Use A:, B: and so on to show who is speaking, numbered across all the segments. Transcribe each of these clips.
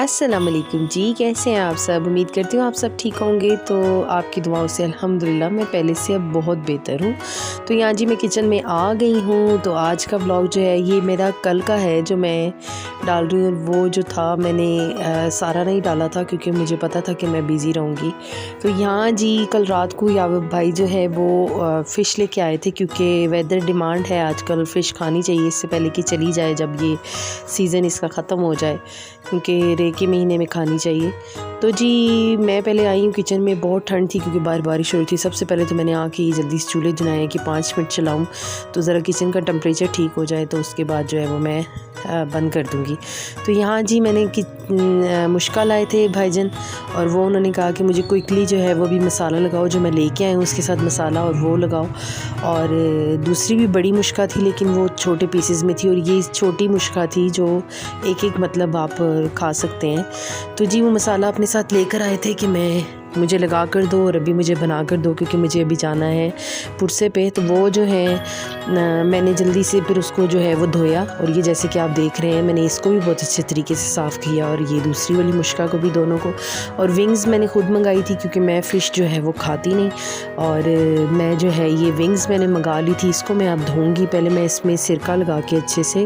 A: अस्सलाम वालेकुम जी, कैसे हैं आप सब। उम्मीद करती हूँ आप सब ठीक होंगे। तो आपकी दुआओं से अल्हम्दुलिल्लाह मैं पहले से अब बहुत बेहतर हूँ। तो यहाँ जी मैं किचन में आ गई हूँ। तो आज का व्लॉग जो है ये मेरा कल का है जो मैं डाल रही हूँ। वो जो था मैंने सारा नहीं डाला था क्योंकि मुझे पता था कि मैं बिज़ी रहूँगी। तो यहाँ जी कल रात को यावब भाई जो है वो फ़िश लेके आए थे क्योंकि वेदर डिमांड है आजकल फ़िश खानी चाहिए इससे पहले कि चली जाए, जब ये सीज़न इसका ख़त्म हो जाए, क्योंकि रे के महीने में खानी चाहिए। तो जी मैं पहले आई हूँ किचन में, बहुत ठंड थी क्योंकि बाहर बारिश हो रही थी। सबसे पहले तो मैंने आके जल्दी से चूल्हे जलाए कि 5 मिनट चलाऊँ तो ज़रा किचन का टेम्परेचर ठीक हो जाए, तो उसके बाद जो है वो मैं बंद कर दूँगी। तो यहाँ जी मैंने मुश्का लाए थे भाईजान, और वो उन्होंने कहा कि मुझे क्विकली जो है वो भी मसाला लगाओ जो मैं लेके आई हूँ उसके साथ मसाला और वो लगाओ। और दूसरी भी बड़ी मुश्का थी लेकिन वो छोटे पीसेस में थी, और ये छोटी मुश्का थी जो एक मतलब आप खा सकते हैं। तो जी वो मसाला अपने साथ लेकर आए थे कि मुझे लगा कर दो और अभी मुझे बना कर दो क्योंकि मुझे अभी जाना है पुरसे पे। तो वो जो है मैंने जल्दी से फिर उसको जो है वो धोया, और ये जैसे कि आप देख रहे हैं मैंने इसको भी बहुत अच्छे तरीके से साफ़ किया, और ये दूसरी वाली मुश्का को भी, दोनों को। और विंग्स मैंने खुद मंगाई थी क्योंकि मैं फ़िश जो है वो खाती नहीं, और मैं जो है ये विंग्स मैंने मंगा ली थी। इसको मैं अब धोऊँगी, पहले मैं इसमें सिरका लगा के अच्छे से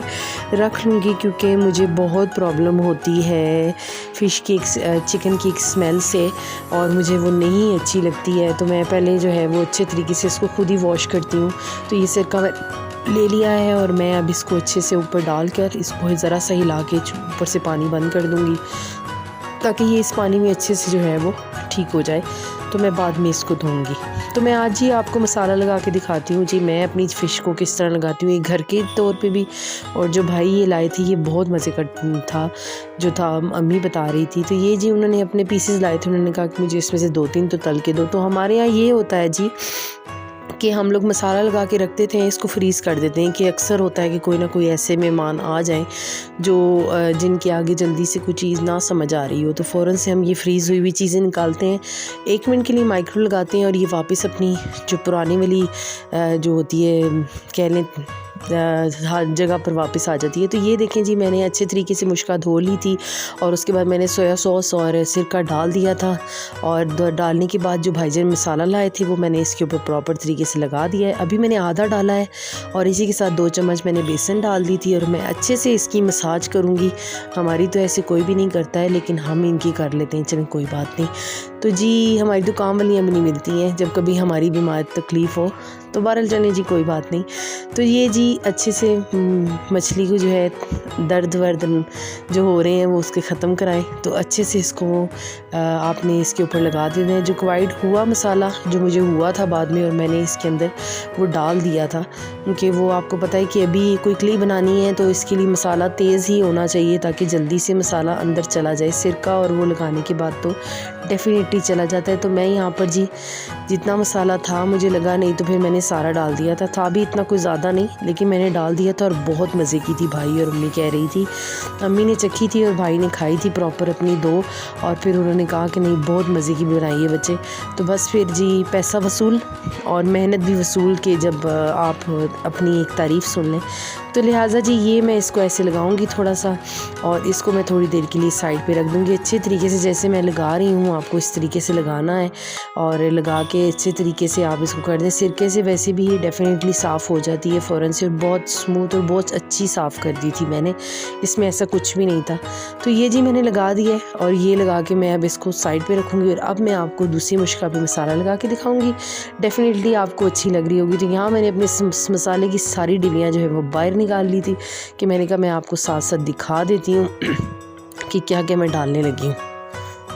A: रख लूँगी क्योंकि मुझे बहुत प्रॉब्लम होती है फ़िश की चिकन की स्मेल से, और मुझे वो नहीं अच्छी लगती है। तो मैं पहले जो है वो अच्छे तरीके से इसको खुद ही वॉश करती हूँ। तो ये सिरका ले लिया है और मैं अब इसको अच्छे से ऊपर डाल कर इसको ज़रा सा हिला के ऊपर से पानी बंद कर दूँगी ताकि ये इस पानी में अच्छे से जो है वो ठीक हो जाए। तो मैं बाद में इसको धोऊंगी। तो मैं आज ही आपको मसाला लगा के दिखाती हूँ जी मैं अपनी फ़िश को किस तरह लगाती हूँ, ये घर के तौर पे भी। और जो भाई ये लाए थे ये बहुत मज़े का था, जो था अम्मी बता रही थी। तो ये जी उन्होंने अपने पीसेस लाए थे, उन्होंने कहा कि मुझे इसमें से 2-3 तो तल के दो। तो हमारे यहाँ ये होता है जी कि हम लोग मसाला लगा के रख देते हैं, इसको फ्रीज़ कर देते हैं कि अक्सर होता है कि कोई ना कोई ऐसे मेहमान आ जाएं जो जिनके आगे जल्दी से कोई चीज़ ना समझ आ रही हो, तो फ़ौरन से हम ये फ्रीज़ हुई हुई चीज़ें निकालते हैं, 1 मिनट के लिए माइक्रो लगाते हैं और ये वापस अपनी जो पुरानी वाली जो होती है कह लें हर जगह पर वापस आ जाती है। तो ये देखें जी मैंने अच्छे तरीके से मुश्का धो ली थी, और उसके बाद मैंने सोया सॉस और सिरका डाल दिया था, और डालने के बाद जो भाईजान मसाला लाए थे वो मैंने इसके ऊपर प्रॉपर तरीके से लगा दिया है। अभी मैंने आधा डाला है और इसी के साथ 2 चम्मच मैंने बेसन डाल दी थी, और मैं अच्छे से इसकी मसाज करूँगी। हमारी तो ऐसे कोई भी नहीं करता है लेकिन हम इनकी कर लेते हैं, चलें कोई बात नहीं। तो जी हमारी दुकान वालियाँ भी नहीं मिलती हैं, जब कभी हमारी बीमार तकलीफ़ हो तो बहरहाल चलें जी कोई बात नहीं। तो ये जी अच्छे से मछली को जो है दर्द वर्द जो हो रहे हैं वो उसके ख़त्म कराएं। तो अच्छे से इसको आपने इसके ऊपर लगा देना है। जो क्वाइट हुआ मसाला जो मुझे हुआ था बाद में, और मैंने इसके अंदर वो डाल दिया था क्योंकि वो आपको पता है कि अभी क्विकली बनानी है तो इसके लिए मसाला तेज़ ही होना चाहिए ताकि जल्दी से मसाला अंदर चला जाए। सिरका और वो लगाने के बाद तो डेफिनेटली चला जाता है। तो मैं यहाँ पर जी जितना मसाला था मुझे लगा नहीं तो फिर मैंने सारा डाल दिया था भी इतना कोई ज़्यादा नहीं, लेकिन मैंने डाल दिया था और बहुत मज़े की थी। भाई और अम्मी कह रही थी, अम्मी ने चखी थी और भाई ने खाई थी प्रॉपर अपनी 2, और फिर उन्होंने कहा कि नहीं बहुत मज़े की बनाई है बच्चे। तो बस फिर जी पैसा वसूल और मेहनत भी वसूल के जब आप अपनी एक तारीफ़ सुन लें, तो लिहाजा जी ये मैं इसको ऐसे लगाऊंगी थोड़ा सा, और इसको मैं थोड़ी देर के लिए साइड पे रख दूंगी अच्छे तरीके से। जैसे मैं लगा रही हूँ आपको इस तरीके से लगाना है, और लगा के अच्छे तरीके से आप इसको कर दें। सिरके से वैसे भी ये डेफिनेटली साफ़ हो जाती है फ़ौरन से, और बहुत स्मूथ और बहुत अच्छी साफ़ कर दी थी मैंने, इसमें ऐसा कुछ भी नहीं था। तो ये जी मैंने लगा दिया, और ये लगा के मैं अब इसको साइड पे रखूँगी, और अब मैं आपको दूसरी मुश्का पे मसाला लगा के दिखाऊँगी। डेफिनेटली आपको अच्छी लग रही होगी। तो यहाँ मैंने अपने मसाले की सारी डिबियाँ जो है वो बाहर निकाल ली थी कि मैंने कहा मैं आपको साथ साथ दिखा देती हूँ कि क्या क्या मैं डालने लगी हूँ।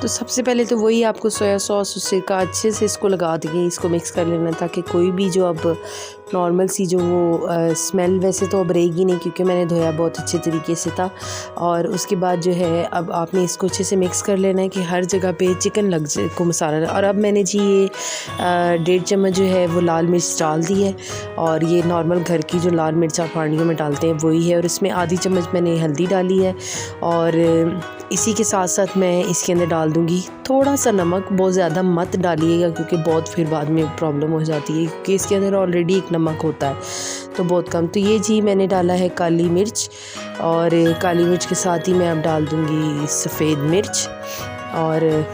A: तो सबसे पहले तो वही आपको सोया सॉस और सिरका अच्छे से इसको लगा देंगे, इसको मिक्स कर लेना ताकि कोई भी जो अब नॉर्मल सी जो वो स्मेल वैसे तो अब रहेगी नहीं क्योंकि मैंने धोया बहुत अच्छे तरीके से था। और उसके बाद जो है अब आपने इसको अच्छे से मिक्स कर लेना है कि हर जगह पे चिकन लग जाए को मसाला। और अब मैंने जी ये 1.5 चम्मच जो है वो लाल मिर्च डाल दी है, और ये नॉर्मल घर की जो लाल मिर्च आप पानियों में डालते हैं वही है, और इसमें आधी चम्मच मैंने हल्दी डाली है, और इसी के साथ साथ मैं इसके अंदर डाल दूँगी थोड़ा सा नमक। बहुत ज़्यादा मत डालिएगा क्योंकि बहुत फिर बाद में प्रॉब्लम हो जाती है क्योंकि इसके अंदर ऑलरेडी एक नमक होता है। तो बहुत कम। तो ये जी मैंने डाला है काली मिर्च, और काली मिर्च के साथ ही मैं अब डाल दूँगी सफ़ेद मिर्च, और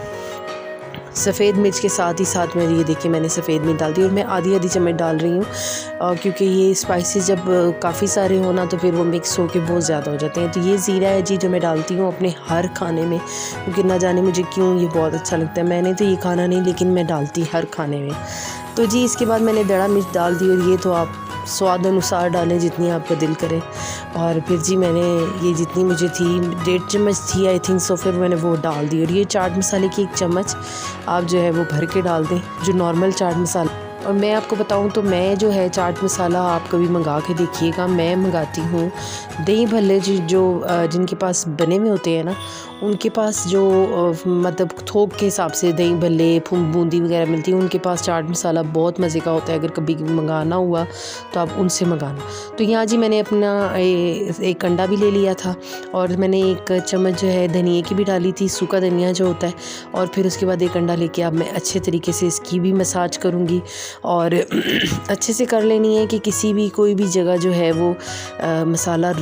A: सफ़ेद मिर्च के साथ ही साथ में ये देखिए मैंने सफ़ेद मिर्च डाल दी, और मैं आधी चम्मच डाल रही हूँ क्योंकि ये स्पाइसेस जब काफ़ी सारे होना तो फिर वो मिक्स होके बहुत ज़्यादा हो जाते हैं। तो ये ज़ीरा है जी जो मैं डालती हूँ अपने हर खाने में, क्योंकि ना जाने मुझे क्यों ये बहुत अच्छा लगता है। मैंने तो ये खाना नहीं, लेकिन मैं डालती हर खाने में। तो जी इसके बाद मैंने दड़ा मिर्च डाल दी, और ये तो आप स्वाद अनुसार डालें जितनी आपका दिल करे। और फिर जी मैंने ये जितनी मुझे थी 1.5 चम्मच थी आई थिंक सो, फिर मैंने वो डाल दी। और ये चाट मसाले की 1 चम्मच आप जो है वो भर के डाल दें, जो नॉर्मल चाट मसाला। और मैं आपको बताऊं तो मैं जो है चाट मसाला आप कभी मंगा के देखिएगा, मैं मंगाती हूँ दही भल्ले जो जिनके पास बने हुए होते हैं ना, उनके पास जो मतलब थोक के हिसाब से दही भल्ले बूंदी वगैरह मिलती है, उनके पास चाट मसाला बहुत मज़े का होता है। अगर कभी मंगाना हुआ तो आप उनसे मंगाना। तो यहाँ जी मैंने अपना एक अंडा भी ले लिया था, और मैंने 1 चम्मच जो है धनिया की भी डाली थी, सूखा धनिया जो होता है। और फिर उसके बाद 1 अंडा लेके अब मैं अच्छे तरीके से इसकी भी मसाज करूँगी, और अच्छे से कर लेनी है कि किसी भी कोई भी जगह जो है वो मसाला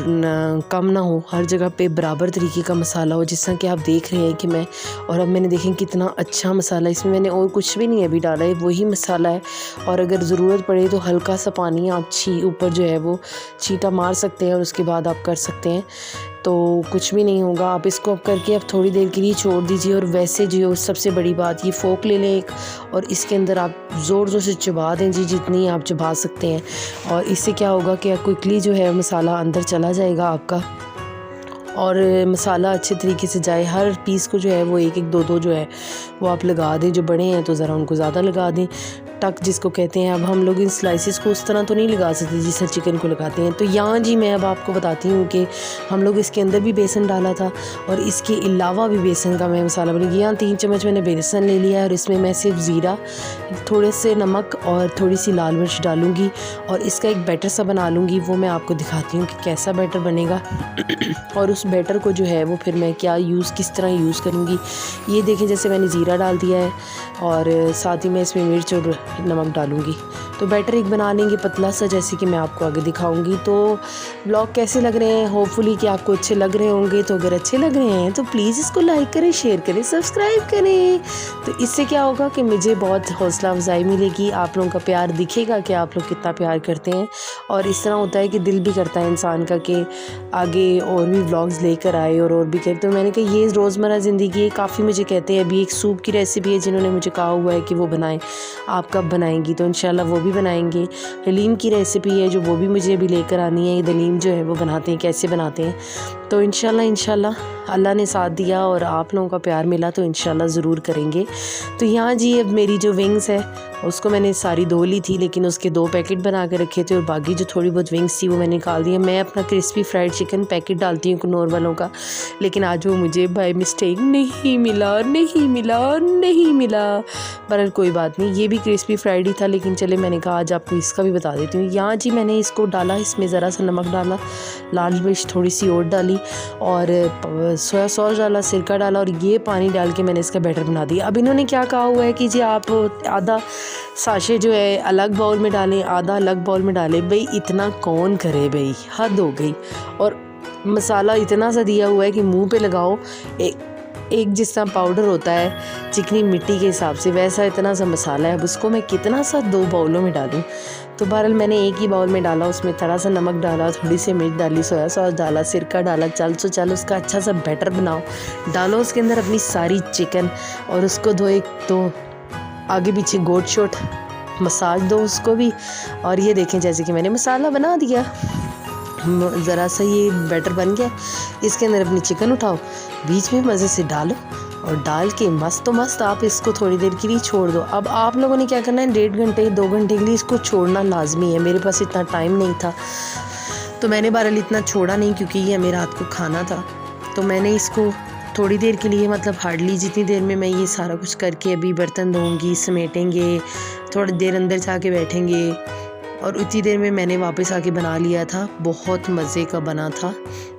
A: कम ना हो, हर जगह पे बराबर तरीके का मसाला हो, जिस तरह कि आप देख रहे हैं कि मैं। और अब मैंने देखें कितना अच्छा मसाला, इसमें मैंने और कुछ भी नहीं अभी डाला है, वही मसाला है। और अगर ज़रूरत पड़े तो हल्का सा पानी आप ऊपर जो है वो छींटा मार सकते हैं, और उसके बाद आप कर सकते हैं, तो कुछ भी नहीं होगा। आप इसको अब करके अब थोड़ी देर के लिए छोड़ दीजिए। और वैसे जो सबसे बड़ी बात, ये फोक ले लें एक, और इसके अंदर आप ज़ोर से चबा दें जी, जितनी आप चबा सकते हैं। और इससे क्या होगा कि क्विकली जो है मसाला अंदर चला जाएगा आपका, और मसाला अच्छे तरीके से जाए। हर पीस को जो है वो 1-1 2-2 जो है वो आप लगा दें। जो बड़े हैं तो ज़रा उनको ज़्यादा लगा दें, टक जिसको कहते हैं। अब हम लोग इन स्लाइसिस को उस तरह तो नहीं लगा सकते जिस तरह चिकन को लगाते हैं। तो यहाँ जी मैं अब आपको बताती हूँ कि हम लोग इसके अंदर भी बेसन डाला था, और इसके अलावा भी बेसन का मैं मसाला बनेगी। यहाँ 3 चम्मच मैंने बेसन ले लिया है, और इसमें मैं सिर्फ ज़ीरा, थोड़े से नमक और थोड़ी सी लाल मिर्च डालूँगी, और इसका एक बैटर सा बना लूँगी। वो मैं आपको दिखाती हूँ कि कैसा बैटर बनेगा। और उस बैटर को जो है वो फिर मैं किस तरह यूज़ करूँगी। ये देखें जैसे मैंने ज़ीरा डाल दिया है, और साथ ही मैं इसमें मिर्च और नमक डालूँगी। तो बैटर एक बना लेंगे पतला सा, जैसे कि मैं आपको आगे दिखाऊंगी। तो ब्लॉग कैसे लग रहे हैं, होपफुली कि आपको अच्छे लग रहे होंगे। तो अगर अच्छे लग रहे हैं तो प्लीज़ इसको लाइक करें, शेयर करें, सब्सक्राइब करें। तो इससे क्या होगा कि मुझे बहुत हौसला अफजाई मिलेगी, आप लोगों का प्यार दिखेगा कि आप लोग कितना प्यार करते हैं। और इस तरह होता है कि दिल भी करता है इंसान का कि आगे और भी व्लॉग्स लेकर आए और भी कहते। तो मैंने कहा ये रोज़मर्रा ज़िंदगी है, काफ़ी मुझे कहते हैं। अभी एक सूप की रेसिपी है जिन्होंने मुझे कहा हुआ है कि वो बनाएं, आप कब बनाएंगी? तो इंशाल्लाह वो भी बनाएंगे। हलीम की रेसिपी है जो वो भी मुझे अभी लेकर आनी है। दलीम जो है वो बनाते हैं, कैसे बनाते हैं। तो इंशाल्लाह अल्लाह ने साथ दिया और आप लोगों का प्यार मिला तो इंशाल्लाह ज़रूर करेंगे। तो यहाँ जी अब मेरी जो विंग्स है उसको मैंने सारी धो ली थी, लेकिन उसके 2 पैकेट बना के रखे थे और बाकी जो थोड़ी बहुत विंग्स थी वो मैंने निकाल दी है। मैं अपना क्रिस्पी फ्राइड चिकन पैकेट डालती हूँ कनौर वालों का, लेकिन आज वो मुझे बाय मिस्टेक नहीं मिला। पर कोई बात नहीं, ये भी क्रिस्पी फ्राइड ही था, लेकिन चले मैंने कहा आज आपको इसका भी बता देती हूँ। यहाँ जी मैंने इसको डाला, इसमें ज़रा सा नमक डाला, लाल मिर्च थोड़ी सी और डाली और सोया सॉस डाला, सिरका डाला और ये पानी डाल के मैंने इसका बैटर बना दिया। अब इन्होंने क्या कहा हुआ है कि जी आप आधा साशे जो है अलग बाउल में डालें, आधा अलग बाउल में डालें। भाई इतना कौन करे भाई, हद हो गई। और मसाला इतना सा दिया हुआ है कि मुंह पे लगाओ, एक जिस तरह पाउडर होता है चिकनी मिट्टी के हिसाब से, वैसा इतना सा मसाला है। अब उसको मैं कितना सा 2 बाउलों में डालूं। तो बहरहाल मैंने एक ही बाउल में डाला, उसमें थोड़ा सा नमक डाला, थोड़ी सी मिर्च डाली, सोया सॉस डाला, सिरका डाला। चल उसका अच्छा सा बैटर बनाओ, डालो उसके अंदर अपनी सारी चिकन और उसको दो एक तो आगे पीछे गोट शोट मसाज दो उसको भी। और ये देखें जैसे कि मैंने मसाला बना दिया, ज़रा सा ये बैटर बन गया। इसके अंदर अपनी चिकन उठाओ, बीच में मज़े से डालो और डाल के मस्त आप इसको थोड़ी देर के लिए छोड़ दो। अब आप लोगों ने क्या करना है, 1.5 घंटे 2 घंटे के लिए इसको छोड़ना लाजमी है। मेरे पास इतना टाइम नहीं था तो मैंने बहरहाल इतना छोड़ा नहीं, क्योंकि ये हमें रात को खाना था। तो मैंने इसको थोड़ी देर के लिए, मतलब हार्डली जितनी देर में मैं ये सारा कुछ करके अभी बर्तन धोऊंगी, समेटेंगे, थोड़ी देर अंदर जाके बैठेंगे, और उतनी देर में मैंने वापस आके बना लिया था। बहुत मज़े का बना था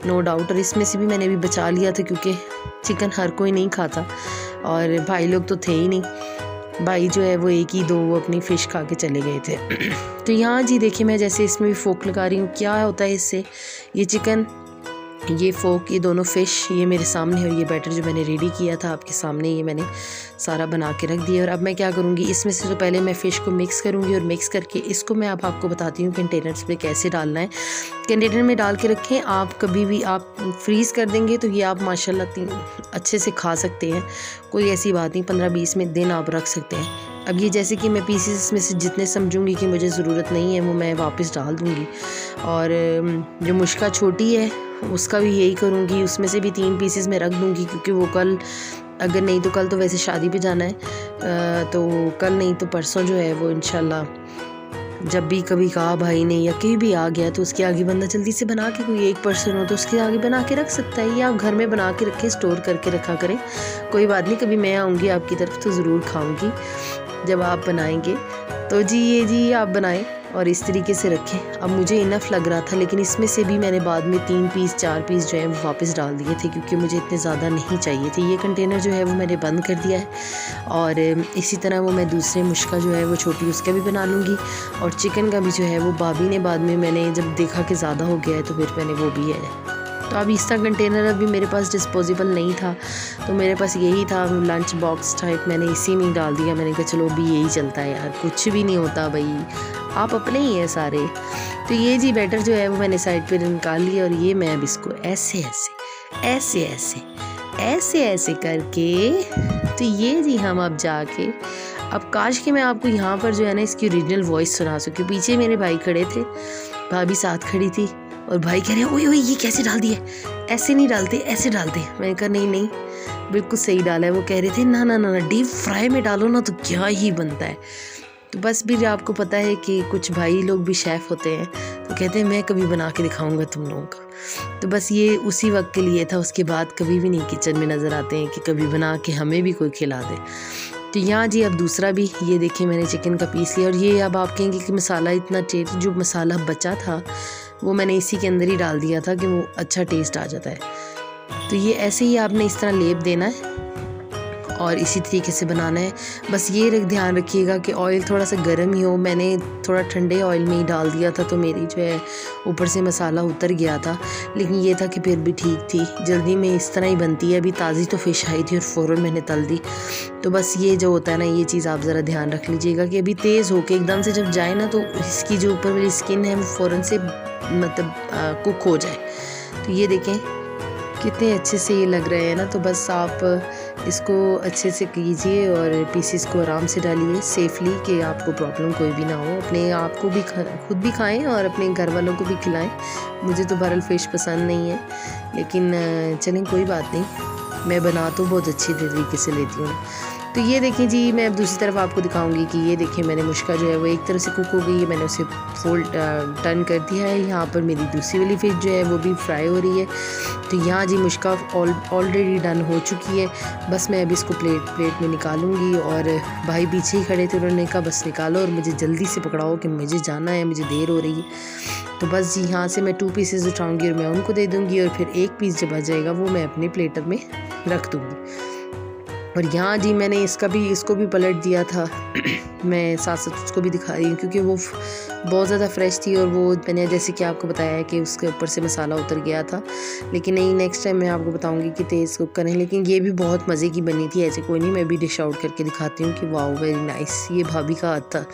A: नो डाउट। और इसमें से भी मैंने भी बचा लिया था क्योंकि चिकन हर कोई नहीं खाता और भाई लोग तो थे ही नहीं। भाई जो है वो एक ही दो वो अपनी फ़िश खा के चले गए थे। तो यहाँ जी देखिए मैं जैसे इसमें भी फ़ोक लगा रही हूँ। क्या होता है इससे, ये चिकन, ये फ़ोक, ये दोनों फ़िश ये मेरे सामने है और ये बैटर जो मैंने रेडी किया था आपके सामने ये मैंने सारा बना के रख दिया। और अब मैं क्या करूँगी, इसमें से तो पहले मैं फ़िश को मिक्स करूँगी और मिक्स करके इसको मैं अब आपको बताती हूँ कंटेनर्स में कैसे डालना है। कंटेनर में डाल के रखें आप, कभी भी आप फ्रीज़ कर देंगे तो ये आप माशाल्लाह अच्छे से खा सकते हैं, कोई ऐसी बात नहीं, 15-20 दिन आप रख सकते हैं। अब ये जैसे कि मैं पीसेस में से जितने समझूंगी कि मुझे ज़रूरत नहीं है वो मैं वापस डाल दूँगी। और जो मुश्का छोटी है उसका भी यही करूँगी, उसमें से भी 3 पीसेस में रख दूँगी, क्योंकि वो कल, अगर नहीं तो कल तो वैसे शादी पे जाना है, तो कल नहीं तो परसों जो है वो इंशाल्लाह जब भी कभी कहा भाई ने या कहीं भी आ गया तो उसके आगे बंदा जल्दी से बना के, कोई एक पर्सन हो तो उसके आगे बना के रख सकता है, या आप घर में बना के रखें, स्टोर करके रखा करें, कोई बात नहीं। कभी मैं आऊँगी आपकी तरफ तो ज़रूर खाऊँगी जब आप बनाएंगे। तो जी ये जी आप बनाएं और इस तरीके से रखें। अब मुझे इनफ लग रहा था, लेकिन इसमें से भी मैंने बाद में 3 पीस 4 पीस जो है वो वापस डाल दिए थे, क्योंकि मुझे इतने ज़्यादा नहीं चाहिए थे। ये कंटेनर जो है वो मैंने बंद कर दिया है और इसी तरह वो मैं दूसरे मुश्का जो है वो छोटी उसका भी बना लूँगी, और चिकन का भी जो है वो भाभी ने बाद में, मैंने जब देखा कि ज़्यादा हो गया है तो फिर मैंने वो भी है। तो अब इसका कंटेनर अभी मेरे पास डिस्पोजेबल नहीं था, तो मेरे पास यही था लंच बॉक्स टाइप, मैंने इसी में डाल दिया। मैंने कहा चलो अभी यही चलता है यार, कुछ भी नहीं होता भाई, आप अपने ही हैं सारे। तो ये जी बैटर जो है वो मैंने साइड पे निकाल लिया, और ये मैं अब इसको ऐसे ऐसे ऐसे ऐसे ऐसे ऐसे करके, तो ये जी हम अब जाके, अब काश कि मैं आपको यहाँ पर जो है ना इसकी ओरिजिनल वॉइस सुना सकूँ। पीछे मेरे भाई खड़े थे, भाभी साथ खड़ी थी, और भाई कह रहे हैं ओए ओए ये कैसे डाल दिए, ऐसे नहीं डालते ऐसे डालते। मैंने कहा नहीं नहीं बिल्कुल सही डाला है। वो कह रहे थे ना ना ना ना डीप फ्राई में डालो ना तो क्या ही बनता है। तो बस भी आपको पता है कि कुछ भाई लोग भी शेफ़ होते हैं, तो कहते हैं मैं कभी बना के दिखाऊंगा तुम लोगों का। तो बस ये उसी वक्त के लिए था, उसके बाद कभी भी नहीं किचन में नज़र आते हैं कि कभी बना के हमें भी कोई खिला दे। तो यहाँ जी अब दूसरा भी ये देखिए मैंने चिकन का पीस लिया, और ये अब आप कहेंगे कि मसाला इतना टेस्ट, जो मसाला बचा था वो मैंने इसी के अंदर ही डाल दिया था कि वो अच्छा टेस्ट आ जाता है। तो ये ऐसे ही आपने इस तरह लेप देना है और इसी तरीके से बनाना है। बस ये ध्यान रखिएगा कि ऑयल थोड़ा सा गर्म ही हो। मैंने थोड़ा ठंडे ऑयल में ही डाल दिया था, तो मेरी जो है ऊपर से मसाला उतर गया था, लेकिन ये था कि फिर भी ठीक थी। जल्दी में इस तरह ही बनती है। अभी ताज़ी तो फ़िश आई थी और फ़ौरन मैंने तल दी। तो बस ये जो होता है ना, ये चीज़ आप ज़रा ध्यान रख लीजिएगा कि अभी तेज़ होके एकदम से जब जाए ना, तो इसकी जो ऊपर वाली स्किन है वो फ़ौरन से मतलब कुक हो जाए। तो ये देखें कितने अच्छे से ये लग रहे हैं ना। तो बस आप इसको अच्छे से कीजिए और पीसेस को आराम से डालिए सेफली, कि आपको प्रॉब्लम कोई भी ना हो। अपने आप को भी खुद भी खाएं और अपने घर वालों को भी खिलाएं। मुझे तो बहरहाल फ़िश पसंद नहीं है, लेकिन चलें कोई बात नहीं, मैं बना तो बहुत अच्छी तरीके से लेती हूँ। तो ये देखें जी, मैं अब दूसरी तरफ आपको दिखाऊंगी कि ये देखें मैंने मुश्का जो है वो एक तरफ से कुक हो गई है, मैंने उसे फोल्ड टर्न कर दिया है। यहाँ पर मेरी दूसरी वाली फ़िश जो है वो भी फ्राई हो रही है। तो यहाँ जी मुश्का ऑलरेडी डन हो चुकी है। बस मैं अभी इसको प्लेट में निकालूंगी, और भाई पीछे ही खड़े थे, उन्होंने कहा बस निकालो और मुझे जल्दी से पकड़ाओ कि मुझे जाना है, मुझे देर हो रही है। तो बस जी यहाँ से मैं 2 पीसेस उठाऊँगी और मैं उनको दे दूँगी, और फिर 1 पीस जब बच जाएगा वो मैं अपने प्लेटर में रख दूँगी। और यहाँ जी मैंने इसको भी पलट दिया था। मैं साथ साथ उसको भी दिखा रही हूँ, क्योंकि वो बहुत ज़्यादा फ्रेश थी, और वो मैंने जैसे कि आपको बताया है कि उसके ऊपर से मसाला उतर गया था। लेकिन नहीं, नेक्स्ट टाइम मैं आपको बताऊँगी कि तेज़ कुक करें। लेकिन ये भी बहुत मज़े की बनी थी, ऐसे कोई नहीं, मैं भी डिश आउट करके दिखाती हूँ कि वाओ वेरी नाइस, ये भाभी का हाथ था।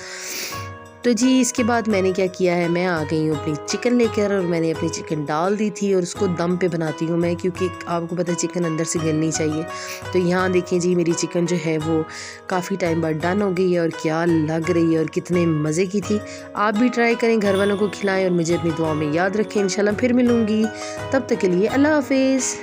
A: तो जी इसके बाद मैंने क्या किया है, मैं आ गई हूँ अपनी चिकन लेकर, और मैंने अपनी चिकन डाल दी थी, और उसको दम पे बनाती हूँ मैं, क्योंकि आपको पता है चिकन अंदर से गलनी चाहिए। तो यहाँ देखिए जी मेरी चिकन जो है वो काफ़ी टाइम बाद डन हो गई है, और क्या लग रही है और कितने मज़े की थी। आप भी ट्राई करें, घर वालों को खिलाएं, और मुझे अपनी दुआ में याद रखें। इंशाल्लाह फिर मिलूँगी, तब तक के लिए अल्लाह हाफिज़।